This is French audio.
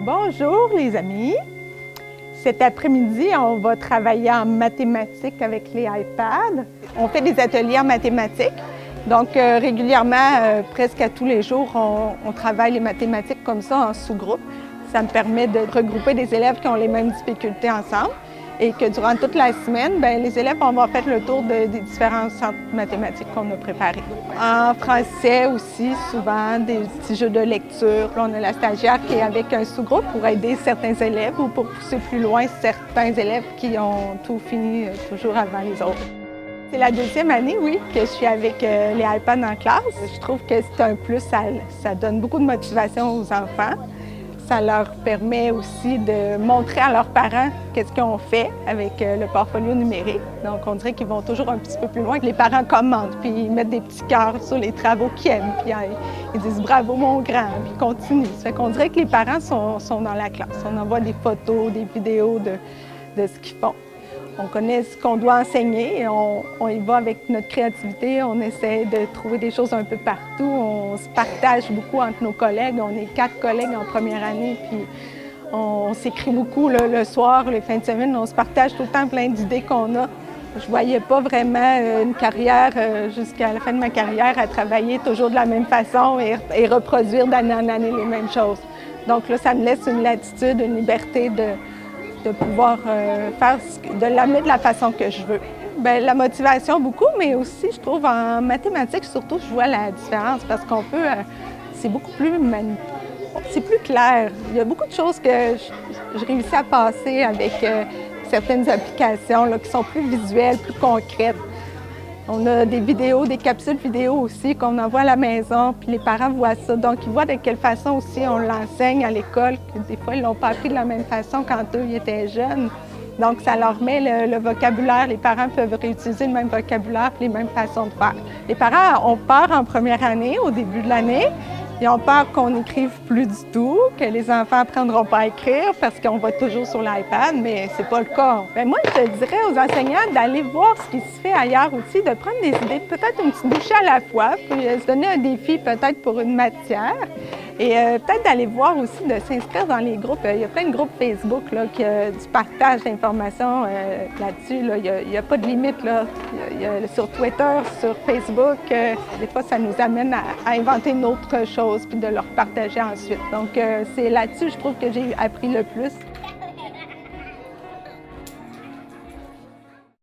Bonjour les amis! Cet après-midi, on va travailler en mathématiques avec les iPads. On fait des ateliers en mathématiques. Donc régulièrement, presque à tous les jours, on travaille les mathématiques comme ça en sous-groupe. Ça me permet de regrouper des élèves qui ont les mêmes difficultés ensemble et que durant toute la semaine, les élèves vont faire le tour des différents centres mathématiques qu'on a préparés. En français aussi, souvent, des petits jeux de lecture. Là, on a la stagiaire qui est avec un sous-groupe pour aider certains élèves ou pour pousser plus loin certains élèves qui ont tout fini toujours avant les autres. C'est la deuxième année, oui, que je suis avec les iPads en classe. Je trouve que c'est un plus, ça donne beaucoup de motivation aux enfants. Ça leur permet aussi de montrer à leurs parents qu'est-ce qu'ils ont fait avec le portfolio numérique. Donc, on dirait qu'ils vont toujours un petit peu plus loin. Les parents commentent, puis ils mettent des petits cœurs sur les travaux qu'ils aiment, puis ils disent « bravo mon grand », puis ils continuent. Ça fait qu'on dirait que les parents sont dans la classe. On envoie des photos, des vidéos de ce qu'ils font. On connaît ce qu'on doit enseigner, et on y va avec notre créativité, on essaie de trouver des choses un peu partout, on se partage beaucoup entre nos collègues. On est 4 collègues en première année, puis on s'écrit beaucoup le soir, les fins de semaine, on se partage tout le temps plein d'idées qu'on a. Je ne voyais pas vraiment une carrière jusqu'à la fin de ma carrière à travailler toujours de la même façon et reproduire d'année en année les mêmes choses. Donc là, ça me laisse une latitude, une liberté de pouvoir de l'amener de la façon que je veux. La motivation beaucoup, mais aussi, je trouve, en mathématiques, surtout, je vois la différence parce qu'on peut, c'est beaucoup plus, c'est plus clair. Il y a beaucoup de choses que je réussis à passer avec certaines applications là, qui sont plus visuelles, plus concrètes. On a des vidéos, des capsules vidéo aussi qu'on envoie à la maison, puis les parents voient ça. Donc, ils voient de quelle façon aussi on l'enseigne à l'école. Des fois, ils ne l'ont pas appris de la même façon quand eux, ils étaient jeunes. Donc, ça leur met le vocabulaire. Les parents peuvent réutiliser le même vocabulaire et les mêmes façons de faire. Les parents ont peur en première année, au début de l'année. Ils ont peur qu'on n'écrive plus du tout, que les enfants n'apprendront pas à écrire parce qu'on va toujours sur l'iPad, mais c'est pas le cas. Moi, je dirais aux enseignants d'aller voir ce qui se fait ailleurs aussi, de prendre des idées, peut-être une petite bouchée à la fois, puis se donner un défi peut-être pour une matière. Et peut-être d'aller voir aussi, de s'inscrire dans les groupes. Il y a plein de groupes Facebook là, qui du partage d'informations là-dessus. Là. Il n'y a pas de limite. Là. Sur Twitter, sur Facebook, des fois, ça nous amène à inventer une autre chose puis de leur partager ensuite. Donc, c'est là-dessus, je trouve que j'ai appris le plus.